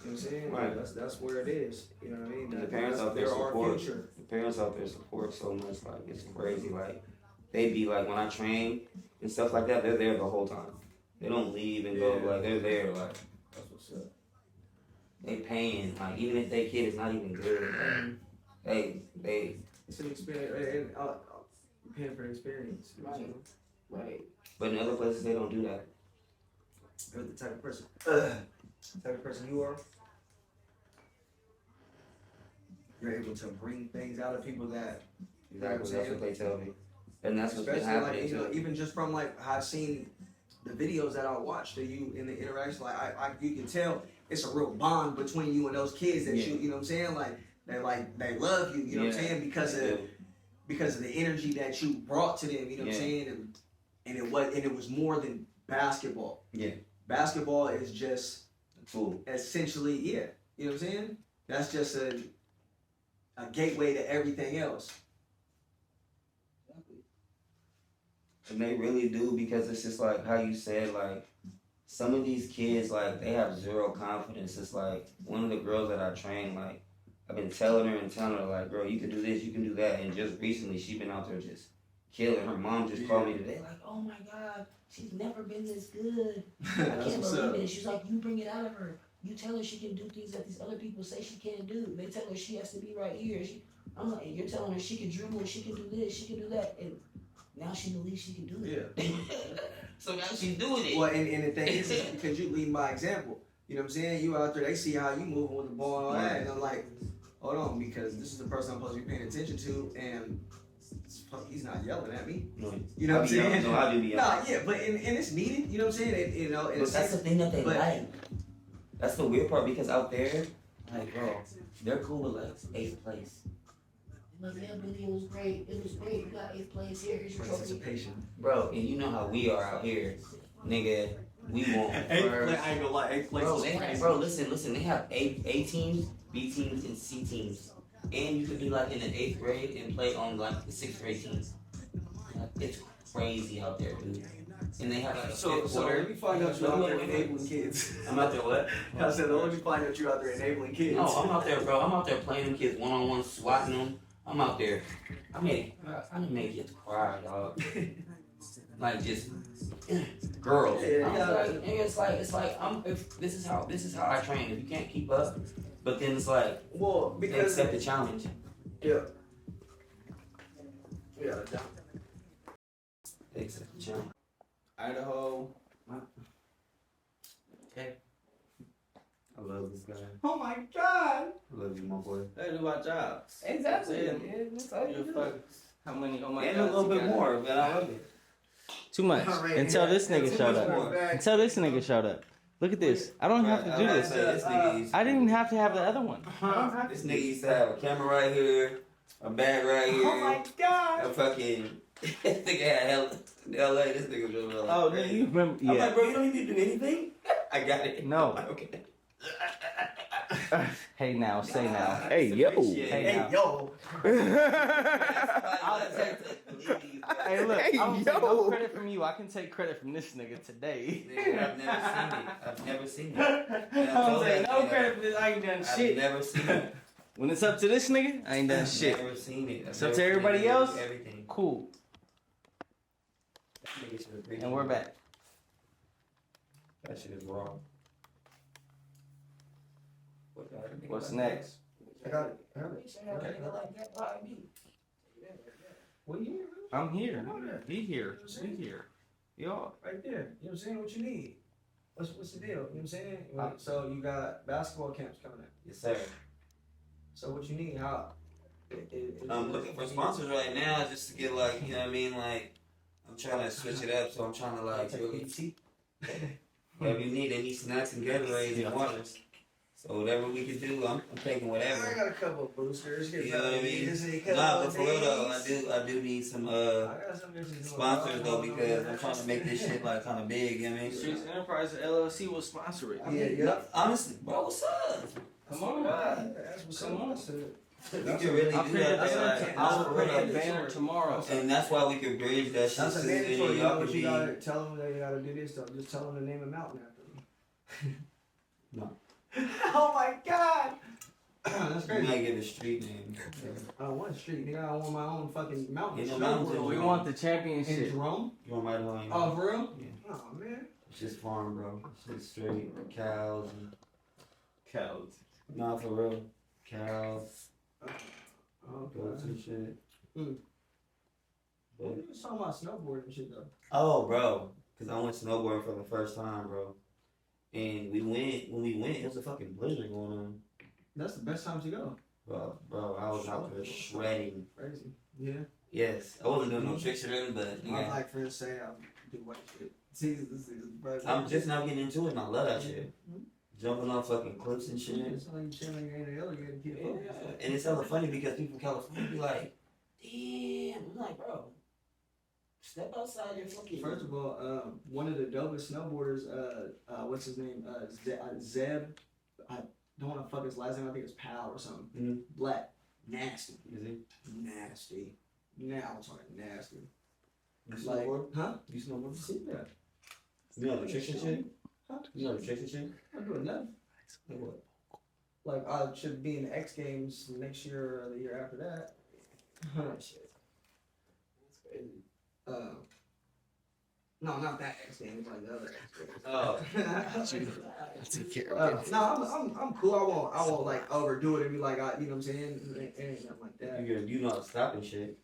what I'm saying? Right. That's where it is. You know what I mean? And the parents out there support. The parents out there support so much. Like it's crazy. Like they be like when I train and stuff like that, they're there the whole time. They don't leave and go. Like they're there. Like that's what's up. They paying. Like even if their kid is not even good, like, they. It's an experience. And you're paying for the experience. Right. But in other places they don't do that. You're the type of person you are. you're able to bring things out of people that. Exactly, that's what they tell me. And that's what's been Especially happening like, you know, too. even just from like how I've seen the videos that I watched of you in the interaction, like you can tell it's a real bond between you and those kids that you know what I'm saying? Like they love you, you know what I'm saying? Because of the energy that you brought to them, you know what I'm saying? And it was more than basketball. Yeah. Basketball is just a tool. Essentially, you know what I'm saying? That's just a gateway to everything else. And they really do, because it's just like how you said, like some of these kids, like they have zero confidence. It's like one of the girls that I train, like I've been telling her like, girl, you can do this, you can do that. And just recently she been out there just killing. Her mom just called me today like, oh my God, she's never been this good. I can't believe it. She's like, you bring it out of her. You tell her she can do things that these other people say she can't do. They tell her she has to be right here. I'm like, you're telling her she can dribble, she can do this, she can do that. And now she believes she can do it. Yeah. So now she's doing it. Well, and the thing is because you lead by example. You know what I'm saying? You out there, they see how you moving with the ball and all that. And I'm like, hold on, because this is the person I'm supposed to be paying attention to, and he's not yelling at me. No. You know what I'm saying? No, I do be yelling. Nah, yeah, but and it's needed. You know what I'm saying? You know, but that's the thing that they like. That's the weird part, because out there, like, bro, they're cool with like 8th place. Like, yeah, Billy, it was great. It was great. You got 8th place here. Here's your trophy. Bro, and you know how we are out here, nigga. We want first. I ain't gonna lie, 8th place. Bro, listen. They have A teams, B teams, and C teams, and you could be like in the 8th grade and play on like the 6th grade teams. Like, it's crazy out there, dude. And they have like a so let me find out you're out there enabling kids. I'm out there what? I said, let me find out you're out there enabling kids. No, I'm out there, bro. I'm out there playing them kids one-on-one, swatting them. I'm out there. I made kids cry, dog. Like just girls. It's like this is how I train. If you can't keep up, but then it's like, well, because accept the challenge. Yeah. Accept the challenge. Idaho. Okay. I love this guy. Oh my God! I love you, my boy. Hey, do my job. Exactly. That's all you do. How many? Oh my And God, a little bit more, but I love it. Too much. Right, Until this nigga showed up. more. Until this nigga showed up. Look at this. I don't have to do this. I didn't even have to have the other one. This nigga used to have a camera right here, a bag right here. Oh my God! A fucking this nigga had LA. This nigga was like, Oh, do you remember? I'm Yeah. like, bro, you don't need to do anything. I got it. No. Okay. Hey now, say now. Hey yo. Hey yo! Hey look, I don't take no credit from you. I can take credit from this nigga today. Nigga, I've never seen it. I don't take no credit from this. I ain't done shit. I've never seen it. When it's up to this nigga, I ain't done shit. I've never seen it. It's up to everybody else. Everything. Cool. And we're back. That shit is wrong. What's next? I got it. What you I'm here. He here. We here. Y'all. right there. You know what I'm saying? What you need? What's the deal? You know what I'm saying? So you got basketball camps coming up. Yes, sir. So what you need? How? I'm looking for sponsors right now, just to get like, you know what I mean? Like, I'm trying to switch it up, so I'm trying to like really. Whatever you need, they need snacks and Gatorades and waters. So whatever we can do, I'm taking I whatever. got a couple of boosters. You know what I mean? Nah, but for real though, I do need some sponsors though, because I'm trying to make this shit like kind of big. You know what I mean? Streetz Enterprise LLC will sponsor it. Yeah. Honestly, bro, what's up? Come on. That's what's Come on. We can really I'll do print that. I will print a banner tomorrow. And that's why we can bridge that shit. That's a So mandatory. then You know y'all what can you be. gotta tell them they gotta do this. Just tell them to name a mountain after me. No. Oh my God! That's We crazy. might give it a street name. I don't want a street, nigga. I want my own fucking mountain. Ain't no mountains in We Jerome. want the In championship. Jerome? You want my line? Oh, for real? Yeah. Oh, man. It's just farm, bro. It's just straight cows and Cows. nah, for real. Cows, Oh, goats and shit. Hmm. But- You was talking about snowboarding and shit, though. oh, bro, because I went snowboarding for the first time, bro. And when we went, it was a fucking blizzard going on. That's the best time to go. Bro, I was out there shredding. Crazy. Yeah. Yes, I wasn't doing no tricks or anything, but My black friends say I do white shit. See, bro. I'm just now getting into it and I love that shit. Jumping on fucking cliffs and shit. It's like you chilling in the alligator kid. Yeah. And it's hella funny because people from California be like, damn. I'm like, bro, step outside your fucking. First of all, one of the dopest snowboarders, what's his name? Zeb. I don't want to fuck his last name. I think it's Pal or something. Mm-hmm. Black. Nasty. Is he? Nasty. Now I'm talking nasty. You snowboard? Huh? You snowboard? See that? You know the tricks and shit? Huh? You know the tricks and shit? I'm doing nothing. Like what? Like I should be in the X Games next year or the year after that. Shit. That's crazy. No, not that X Games, like the other X Games. Oh. I'll take care of it. No, I'm cool. I won't like overdo it and be like, you know what I'm saying? It ain't nothing like that. You know how to stop and shit.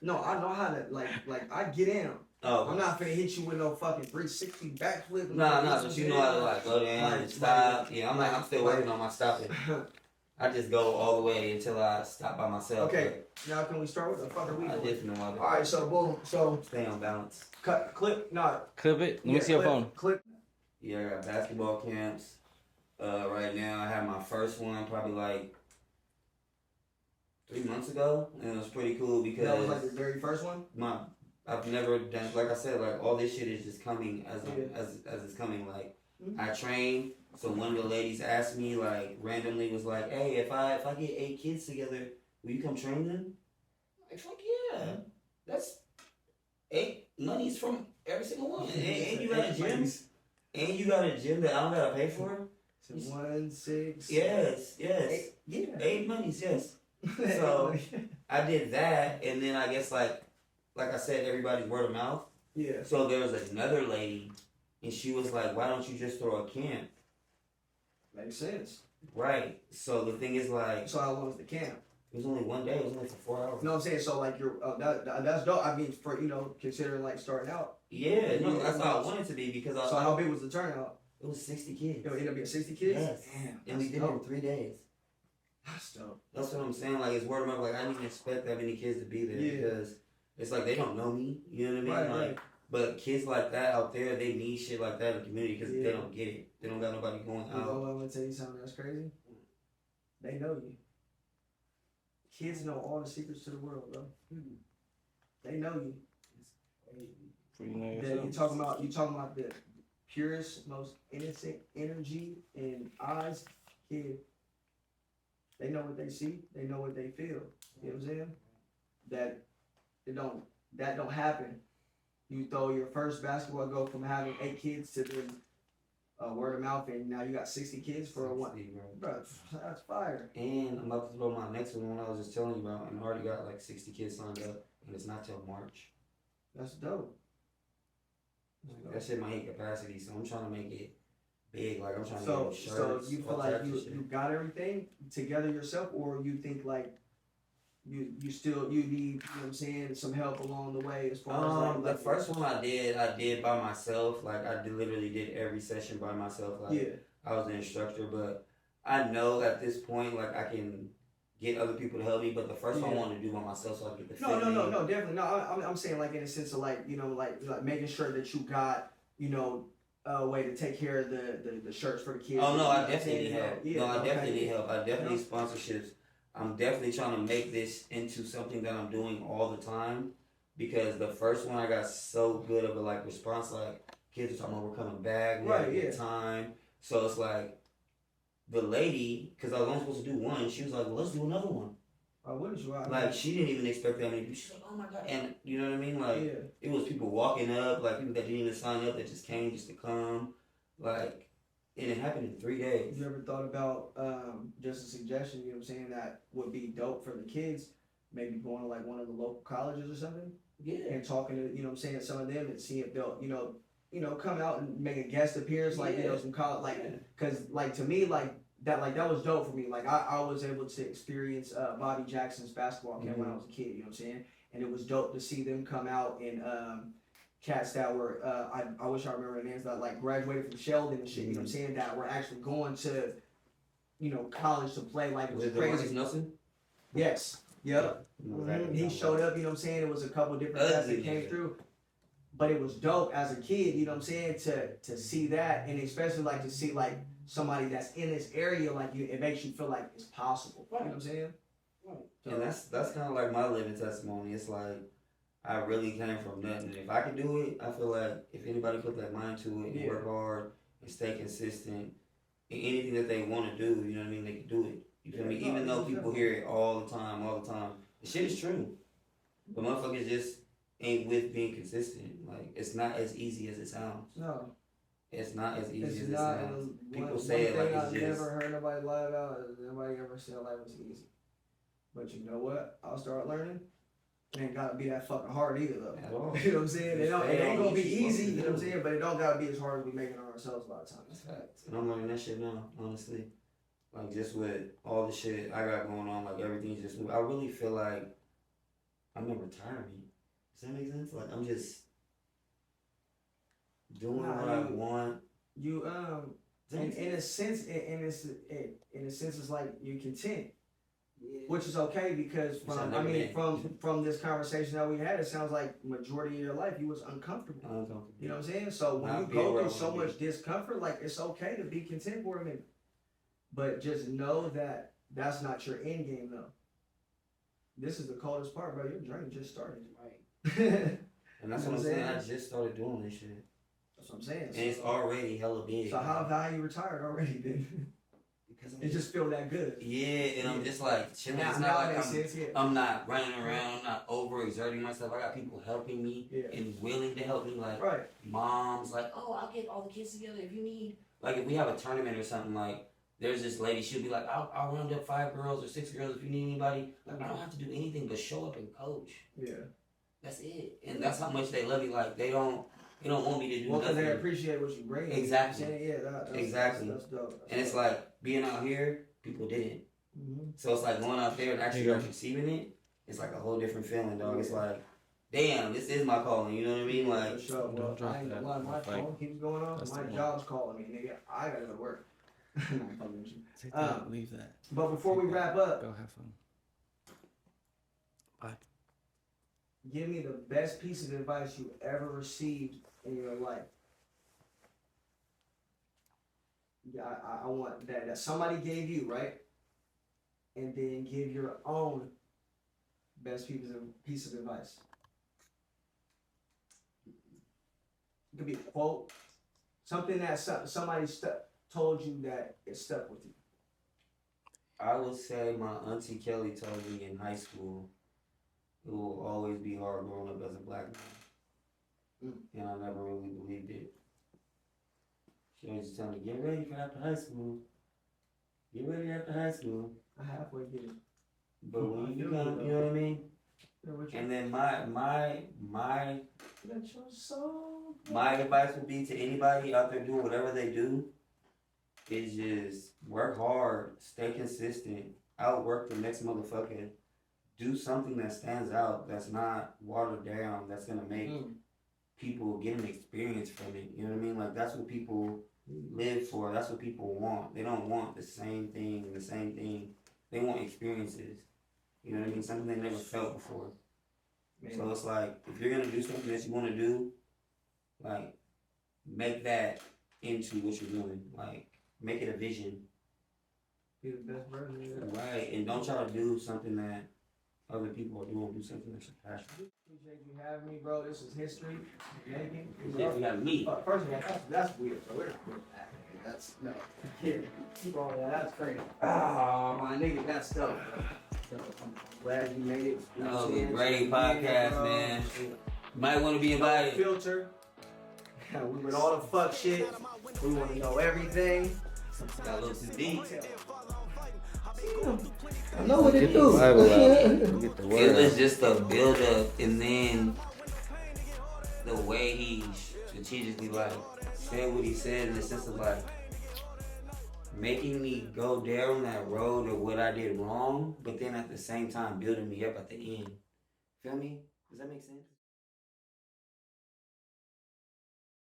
No, I know how to like I get in. Oh. I'm not finna hit you with no fucking 360 backflip. Nah, but you know how to like go down and stop. Yeah, I'm still working on my stopping. I just go all the way until I stop by myself. Okay, now can we start with the fuck are we I doing? just know how to Alright, so boom, so stay on balance. clip, no. Clip it. Let me see your phone. Clip. Yeah, I got basketball camps. Right now I had my first one probably like 3 months ago, and it was pretty cool because That was like the very first one? I've never done, like I said, like all this shit is just coming as it's coming. Like I train, so one of the ladies asked me like randomly was like, "Hey, if I get 8 kids together, will you come train them?" I'm like, fuck yeah, that's 8 monies from every single one. And you got a gym, and you got a gym that I don't gotta pay for. So 1, 6. Yes, 8, yeah. 8 monies, yes. So I did that, and then I guess like I said, everybody's word of mouth. Yeah. So there was another lady, and she was like, "Why don't you just throw a camp?" Makes sense. Right. So the thing is, like, So how long was the camp? it was only one day. It was only for 4 hours. You know what I'm saying? So like you're that's dope. I mean, for considering like starting out. Yeah, no, that's how I wanted it to be because So how big was the turnout? it was 60 kids. It ended up being 60 kids. Yes. Damn. And we did it in 3 days. That's dope. That's what I'm saying. Like, it's word of mouth. Like, I didn't expect that many kids to be there Yeah. because it's like they don't know me. You know what I mean? Right, like, right. But kids like that out there, they need shit like that in the community because Yeah. they don't get it. They don't got nobody going You know out. what, I'm gonna tell you something that's crazy. They know you. Kids know all the secrets to the world, bro. They know you. You know You yourself. talking about the purest, most innocent energy and eyes, kid. They know what they see. They know what they feel. You know what I'm saying? That don't happen. You throw your first basketball go from having 8 kids to then word of mouth, and now you got 60 kids for a one. 60, Bro, that's fire. And I'm about to throw my next one I was just telling you about, and I already got like 60 kids signed up, and it's not till March. That's dope. That shit might hit capacity, so I'm trying to make it big. Like, I'm trying to So get shirts. you feel all like types of you shit. got everything together yourself, or you think like you need, you know what I'm saying, some help along the way as far as The first one I did by myself. Like, I literally did every session by myself. Like, yeah. I was the instructor, but I know at this point, like, I can get other people to help me. But the first one I wanted to do by myself, so I get the No, definitely. No, I'm saying like in a sense of like like making sure that you got a way to take care of the shirts for the kids. Oh no, I You know what I'm definitely saying? need help. Yeah, No, I okay. definitely need help. I definitely need sponsorships. I'm definitely trying to make this into something that I'm doing all the time, because the first one I got so good of a like response. Like, kids are talking about we're coming back, we have a good time. So it's like the lady, because I was only supposed to do one, she was like, well, let's do another one. Why wouldn't you? Like, she didn't even expect that many people. She's like, oh my god, and you know what I mean? Like, yeah. it was people walking up, like people that didn't even sign up that just came just to come, like. And it happened in 3 days. You ever thought about just a suggestion? You know what I'm saying, that would be dope for the kids. Maybe going to like one of the local colleges or something. Yeah. And talking to saying some of them and see if they'll come out and make a guest appearance, like some college, like because like to me like that was dope for me. Like I was able to experience Bobby Jackson's basketball camp when I was a kid. You know what I'm saying? And it was dope to see them come out and cats that were I wish I remember the names, that like graduated from Sheldon and shit. You know what I'm saying? That were actually going to college to play like it was the crazy. Nelson? Yes. Yep. He showed up, you know what I'm saying? It was a couple different guys that came through. But it was dope as a kid, you know what I'm saying, to see that, and especially like to see like somebody that's in this area, like it makes you feel like it's possible. You know what I'm saying? And that's kind of like my living testimony. It's like I really came from nothing. If I can do it, I feel like if anybody put their mind to it and work hard and stay consistent in anything that they want to do, you know what I mean, they can do it. You feel me? Even though people hear it all the time, the shit is true. But motherfuckers just ain't with being consistent. Like, it's not as easy as it sounds. No. It's not as easy as it sounds. People say it like it's just. I've never heard nobody lie about it. Nobody ever said life was easy. But you know what? I'll start learning. It ain't gotta be that fucking hard either, though. At all. You know what I'm saying? It ain't gonna be easy, you know what I'm saying? But it don't gotta be as hard as we make it on ourselves a lot of times. That's facts. And I'm learning that shit now, honestly. Like, just with all the shit I got going on, like, everything's just new. I really feel like I'm in retirement. Does that make sense? Like, I'm just doing what I want. You in a sense, it's like you're content, which is okay because from this conversation that we had, it sounds like majority of your life you was uncomfortable. You know what I'm saying? So when you go through so much discomfort, like it's okay to be content for a minute, but just know that that's not your end game though. This is the coldest part, bro. Your journey just started. Right. And that's what I'm saying. I just started doing this shit. That's what I'm saying. And it's already hella big. So how have you retired already then? Because it just feel that good. Yeah, and I'm just like chilling. It's not like I'm not running around. I'm not overexerting myself. I got people helping me and willing to help me. Like moms, like, oh, I'll get all the kids together if you need. Like if we have a tournament or something, like there's this lady. She'll be like, I'll round up 5 girls or 6 girls if you need anybody. Like I don't have to do anything but show up and coach. Yeah. That's it. And that's how much they love you. Like they don't want me to do nothing. They appreciate what you bring. Exactly. Exactly. That's dope. And it's like being out here, people didn't. Mm-hmm. So it's like going out there and actually like receiving it. It's like a whole different feeling, dog. It's like, damn, this is my calling. You know what I mean? Like, well, I ain't gonna lie, my phone keeps going off. My job's calling me, nigga. I gotta go to work. Leave that. But before we wrap up, go have fun. Bye. Give me the best piece of advice you ever received in your life. Yeah, I want that somebody gave you, right? And then give your own best piece of advice. It could be a quote, something that somebody told you that it stuck with you. I would say my auntie Kelly told me in high school, it will always be hard growing up as a black man. And I never really believed it. She always just tell me, get ready for after high school. Get ready after high school. I halfway get it. But when you come, you know what I mean? And then my advice would be to anybody out there doing whatever they do, is just work hard, stay consistent, outwork the next motherfucker. Do something that stands out, that's not watered down, that's gonna make people get an experience from it. You know what I mean? Like that's what people live for. That's what people want. They don't want the same thing. They want experiences. You know what I mean? Something they never felt before. So it's like if you're gonna do something that you want to do, like make that into what you're doing. Like make it a vision. Be the best version of that. Right, and don't try to do something that other people are doing. Do something that's your passion. Appreciate you having me, bro. This is history making. Yeah, we got me. First of all, that's weird. So that's no. Keep all that. That's crazy. Oh my nigga, that's dope. So I'm glad you made it. Oh, great podcast, man. Might want to be invited. Filter. We with all the fuck shit. We want to know everything. Got a little too deep. I know what it do. It was just a build up, and then the way he strategically like said what he said in the sense of like making me go down that road of what I did wrong, but then at the same time building me up at the end. Feel me? Does that make sense?